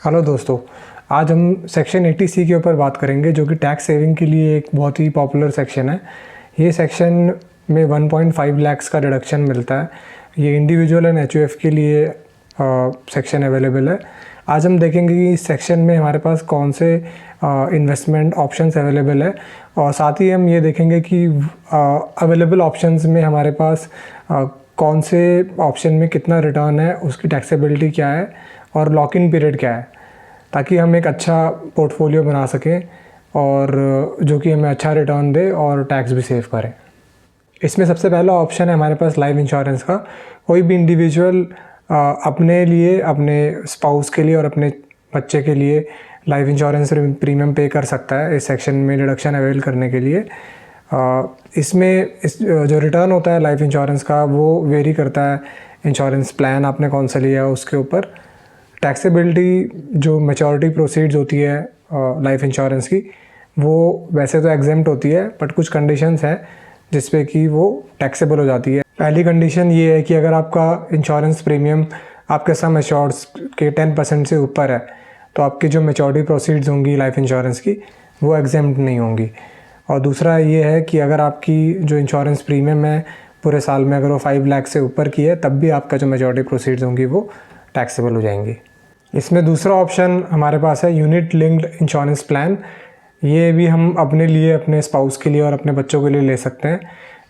Hello दोस्तों, आज हम सेक्शन 80C के ऊपर बात करेंगे जो कि टैक्स सेविंग के लिए एक बहुत ही पॉपुलर सेक्शन है। ये सेक्शन में 1.5 लाख्स का डिडक्शन मिलता है। ये इंडिविजुअल एंड एचयूएफ के लिए सेक्शन अवेलेबल है। आज हम देखेंगे कि इस सेक्शन में हमारे पास कौन से इन्वेस्टमेंट ऑप्शंस अवेलेबल है और साथ ही हम ये देखेंगे कि अवेलेबल ऑप्शंस में हमारे पास कौन से ऑप्शन में कितना रिटर्न है, उसकी टैक्सेबिलिटी क्या है और लॉक इन पीरियड क्या है, ताकि हम एक अच्छा पोर्टफोलियो बना सकें और जो कि हमें अच्छा रिटर्न दे और टैक्स भी सेव करें। इसमें सबसे पहला ऑप्शन है हमारे पास लाइफ इंश्योरेंस का। कोई भी इंडिविजुअल अपने लिए, अपने स्पाउस के लिए और अपने बच्चे के लिए लाइफ इंश्योरेंस प्रीमियम पे कर सकता है इस सेक्शन में डिडक्शन अवेल करने के लिए। इसमें जो रिटर्न होता है लाइफ इंश्योरेंस का वो वेरी करता है इंश्योरेंस प्लान आपने कौन सा लिया है उसके ऊपर। टैक्सेबिलिटी जो मैच्योरिटी प्रोसीड्स होती है लाइफ इंश्योरेंस की, वो वैसे तो एग्जेम्प्ट होती है बट कुछ कंडीशंस हैं जिस पे कि वो टैक्सेबल हो जाती है। पहली कंडीशन ये है कि अगर आपका इंश्योरेंस प्रीमियम आपके सम एश्योर्ड्स के 10% से ऊपर है तो आपकी जो मैच्योरिटी प्रोसीड्स होंगी लाइफ इंश्योरेंस की वो एग्जेम्प्ट नहीं होंगी। और दूसरा ये है कि अगर आपकी जो इंश्योरेंस प्रीमियम है पूरे साल में अगर वो 5 लाख से ऊपर की है तब भी आपका जो मैच्योरिटी प्रोसीड्स होंगी वो टैक्सेबल हो जाएंगी। इसमें दूसरा ऑप्शन हमारे पास है यूनिट लिंक्ड इंश्योरेंस प्लान। ये भी हम अपने लिए, अपने स्पाउस के लिए और अपने बच्चों के लिए ले सकते हैं।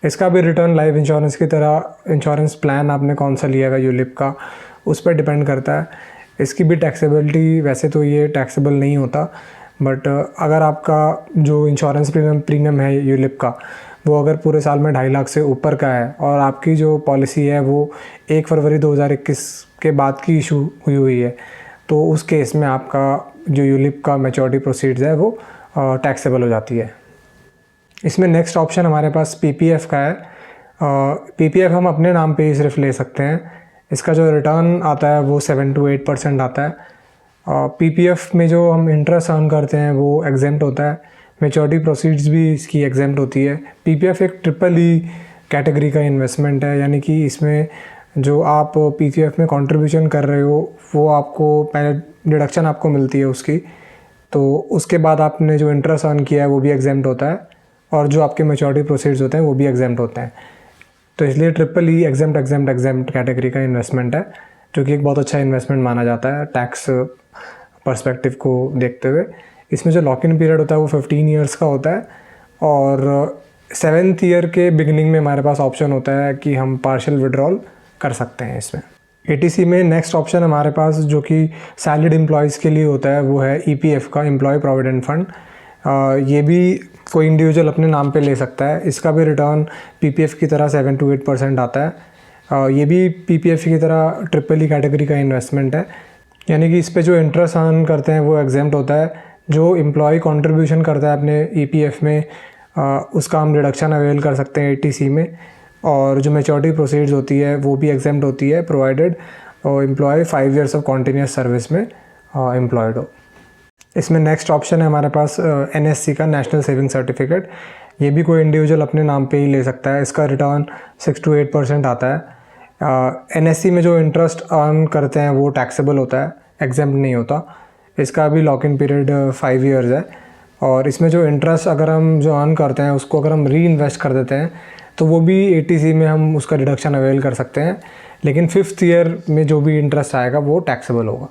इसका भी रिटर्न लाइफ इंश्योरेंस की तरह इंश्योरेंस प्लान आपने कौन सा लिया है यूलिप का उस पर डिपेंड करता है। इसकी भी टैक्सेबिलिटी, वैसे तो ये टैक्सेबल नहीं होता बट अगर आपका जो इंश्योरेंस प्रीमियम है यूलिप का वो अगर पूरे साल में 2.5 लाख से ऊपर का है और आपकी जो पॉलिसी है वो 1 फरवरी 2021 के बाद की इशू हुई है तो उस केस में आपका जो यूलिप का मैच्योरिटी प्रोसीड्स है वो टैक्सेबल हो जाती है। इसमें नेक्स्ट ऑप्शन हमारे पास पीपीएफ का है। पीपीएफ हम अपने नाम पे ही सिर्फ ले सकते हैं। इसका जो रिटर्न आता है वो 7 to 8% आता है। पीपीएफ में जो हम इंटरेस्ट अर्न करते हैं वो एग्जेम्प्ट होता है, मैच्योरिटी प्रोसीड्स भी इसकी एग्जेम्प्ट होती है। पीपीएफ एक ट्रिपल कैटेगरी का इन्वेस्टमेंट है, यानी कि इसमें जो आप पीपीएफ में कंट्रीब्यूशन कर रहे हो वो आपको पहले डिडक्शन आपको मिलती है उसकी, तो उसके बाद आपने जो इंटरेस्ट अर्न किया है वो भी एग्जेम्प्ट होता है और जो आपके मैच्योरिटी प्रोसीड्स होते हैं वो भी एग्जेम्प्ट होते हैं। तो इसलिए ट्रिपल एग्जेम्प्ट कैटेगरी का इन्वेस्टमेंट है जो कि एक बहुत अच्छा इन्वेस्टमेंट माना जाता है टैक्स पर्सपेक्टिव को देखते हुए। इसमें जो लॉक इन पीरियड होता है वो 15 ईयर्स का होता है और 7th ईयर के बिगिनिंग में हमारे पास ऑप्शन होता है कि हम पार्शियल विड्रॉल कर सकते हैं इसमें। 80C में नेक्स्ट ऑप्शन हमारे पास जो कि सैलरीड एम्प्लॉयज़ के लिए होता है वो है ईपीएफ का, एम्प्लॉय प्रोविडेंट फंड। ये भी कोई इंडिविजुअल अपने नाम पे ले सकता है। इसका भी रिटर्न पीपीएफ की तरह 7 to 8% आता है। ये भी पीपीएफ की तरह ट्रिपल कैटेगरी का इन्वेस्टमेंट है, यानी कि इस पे जो इंटरेस्ट अर्न करते हैं वो एग्जेम्प्ट होता है। जो एम्प्लॉय कंट्रीब्यूशन करता है अपने ईपीएफ में उसका हम डिडक्शन अवेल कर सकते हैं 80C में। और जो मैच्योरिटी प्रोसीड्स होती है वो भी एग्जेम्प्ट होती है provided employ 5 years of continuous service में एम्प्लॉयड हो। इसमें नेक्स्ट ऑप्शन है हमारे पास एनएससी का, नेशनल सेविंग सर्टिफिकेट। ये भी कोई इंडिविजुअल अपने नाम पे ही ले सकता है। इसका रिटर्न 6 to 8% आता है। एनएससी में जो इंटरेस्ट अर्न करते हैं वो टैक्सेबल होता है, एग्जेम्प्ट नहीं होता। इसका भी लॉक इन पीरियड 5 years है और इसमें जो इंटरेस्ट अगर हम जो अर्न करते हैं उसको अगर हम री इन्वेस्ट कर देते हैं तो वो भी 80C में हम उसका डिडक्शन अवेल कर सकते हैं, लेकिन 5th ईयर में जो भी इंटरेस्ट आएगा वो टैक्सेबल होगा।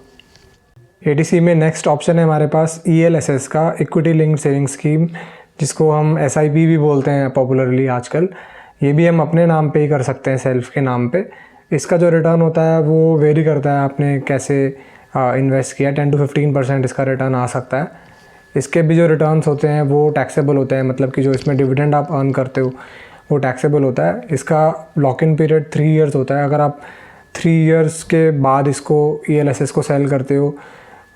80C में नेक्स्ट ऑप्शन है हमारे पास ELSS का, इक्विटी लिंक्ड सेविंग स्कीम, जिसको हम SIP भी बोलते हैं पॉपुलरली आजकल। ये भी हम अपने नाम पे ही कर सकते हैं, सेल्फ के नाम पे। इसका जो रिटर्न होता है वो वेरी करता है आपने कैसे इन्वेस्ट किया। 10 to 15% इसका रिटर्न आ सकता है। इसके भी जो रिटर्न्स होते हैं वो टैक्सेबल होते हैं, मतलब कि जो इसमें डिविडेंड आप अर्न करते हो वो टैक्सेबल होता है। इसका लॉक इन पीरियड 3 years होता है। अगर आप 3 years के बाद इसको ELSS को सेल करते हो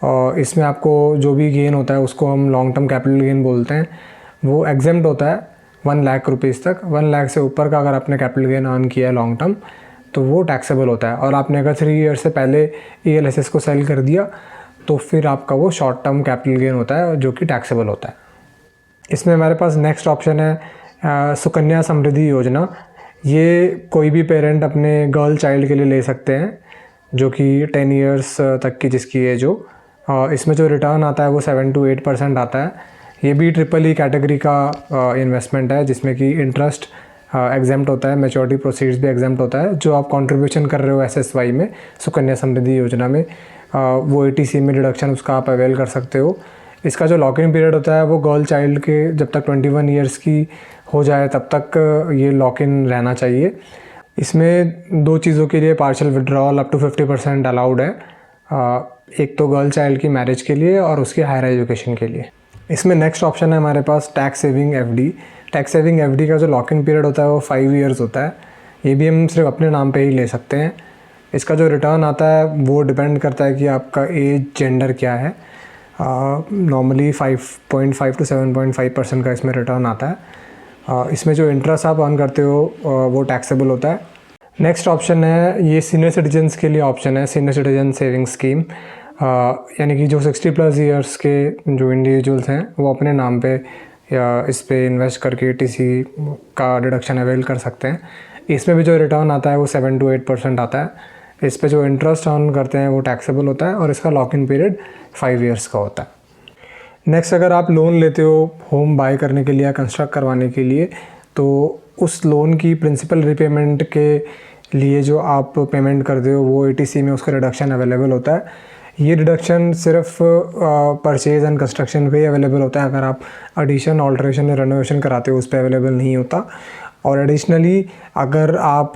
और इसमें आपको जो भी गेन होता है उसको हम लॉन्ग टर्म कैपिटल गेन बोलते हैं, वो एग्जेम्प्ट होता है 1 लाख रुपीज़ तक। 1 लाख से ऊपर का अगर आपने कैपिटल गेन अर्न किया है लॉन्ग टर्म तो वो टैक्सेबल होता है। और आपने अगर 3 years से पहले ELSS को सेल कर दिया तो फिर आपका वो शॉर्ट टर्म कैपिटल गेन होता है जो कि टैक्सेबल होता है। इसमें हमारे पास नेक्स्ट ऑप्शन है सुकन्या समृद्धि योजना। ये कोई भी पेरेंट अपने गर्ल चाइल्ड के लिए ले सकते हैं जो कि 10 years तक की जिसकी एज हो। इसमें जो रिटर्न आता है वो 7 to 8% आता है। ये भी ट्रिपल ई कैटेगरी का इन्वेस्टमेंट है जिसमें कि इंटरेस्ट एग्जाम्प्ट होता है, मैच्योरिटी प्रोसीड्स भी एग्जाम्प्ट होता है। जो आप कंट्रीब्यूशन कर रहे हो SSY में, सुकन्या समृद्धि योजना में, वो ATC में डिडक्शन उसका आप अवेल कर सकते हो। इसका जो लॉक इन पीरियड होता है वो गर्ल चाइल्ड के जब तक 21 ईयर्स की हो जाए तब तक ये लॉक इन रहना चाहिए। इसमें 2 चीज़ों के लिए partial withdrawal up to 50% allowed है। एक तो गर्ल चाइल्ड की मैरिज के लिए और उसके हायर एजुकेशन के लिए। इसमें नेक्स्ट ऑप्शन है हमारे पास tax saving FD। Tax saving FD का जो लॉक इन पीरियड होता है वो 5 ईयर्स होता है। ये भी हम सिर्फ अपने नाम पे ही ले सकते हैं। इसका जो रिटर्न आता है वो डिपेंड करता है कि आपका एज, जेंडर क्या है। नॉर्मली 5.5 to 7.5% का इसमें रिटर्न आता है। इसमें जो इंटरेस्ट आप अर्न करते हो वो टैक्सेबल होता है। नेक्स्ट ऑप्शन है, ये सीनियर सिटीजन्स के लिए ऑप्शन है, सीनियर सिटीजन सेविंग स्कीम। यानी कि जो 60+ ईयर्स के जो इंडिविजुअल्स हैं वो अपने नाम पे या इस पे इन्वेस्ट करके ATC का डिडक्शन अवेल कर सकते हैं। इसमें भी जो रिटर्न आता है वो 7 to 8% आता है। इस पे जो इंटरेस्ट अर्न करते हैं वो टैक्सेबल होता है और इसका लॉक इन पीरियड 5 ईयर्स का होता है। नेक्स्ट, अगर आप लोन लेते हो होम बाय करने के लिए या कंस्ट्रक्ट करवाने के लिए, तो उस लोन की प्रिंसिपल रिपेमेंट के लिए जो आप पेमेंट करते हो वो ATC में उसका रिडक्शन अवेलेबल होता है। ये डिडक्शन सिर्फ परचेज़ एंड कंस्ट्रक्शन पे अवेलेबल होता है। अगर आप एडिशन, ऑल्ट्रेशन या रेनोवेशन कराते हो उस पर अवेलेबल नहीं होता। और एडिशनली अगर आप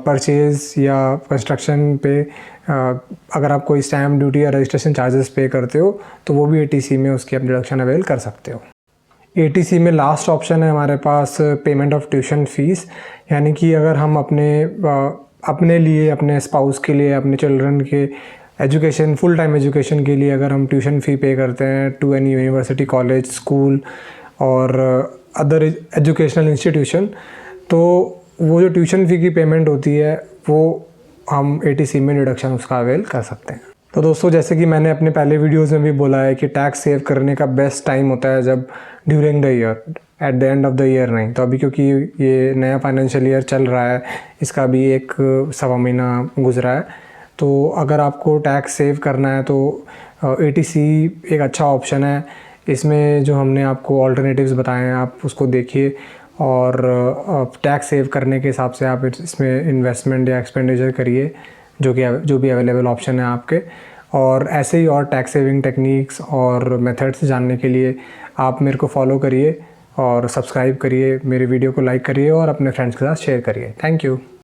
परचेज़ या कंस्ट्रक्शन पे अगर आप कोई स्टैम्प ड्यूटी या रजिस्ट्रेशन चार्जेस पे करते हो तो वो भी ATC में उसकी आप डिडक्शन अवेल कर सकते हो। ATC में लास्ट ऑप्शन है हमारे पास पेमेंट ऑफ ट्यूशन फ़ीस। यानी कि अगर हम अपने लिए, अपने स्पाउस के लिए, अपने चिल्ड्रन के एजुकेशन, फुल टाइम एजुकेशन के लिए अगर हम ट्यूशन फ़ी पे करते हैं to any university, college, school और अदर एजुकेशनल इंस्टीट्यूशन, तो वो जो ट्यूशन फ़ी की पेमेंट होती है वो हम ATC में डिडक्शन उसका अवेल कर सकते हैं। तो दोस्तों, जैसे कि मैंने अपने पहले वीडियोज़ में भी बोला है कि टैक्स सेव करने का बेस्ट टाइम होता है जब during the year, at the end of the year नहीं। तो अभी क्योंकि ये नया फाइनेंशियल ईयर चल रहा है, इसका भी 1-1.25 महीना गुजरा है, तो अगर आपको टैक्स सेव करना है तो ATC एक अच्छा ऑप्शन है। इसमें जो हमने आपको ऑल्टरनेटिव्स बताए हैं आप उसको देखिए और टैक्स सेव करने के हिसाब से आप इसमें इन्वेस्टमेंट या एक्सपेंडिचर करिए, जो भी अवेलेबल ऑप्शन है आपके। और ऐसे ही और टैक्स सेविंग टेक्निक्स और मेथड्स जानने के लिए आप मेरे को फॉलो करिए और सब्सक्राइब करिए, मेरे वीडियो को लाइक करिए और अपने फ्रेंड्स के साथ शेयर करिए। Thank you.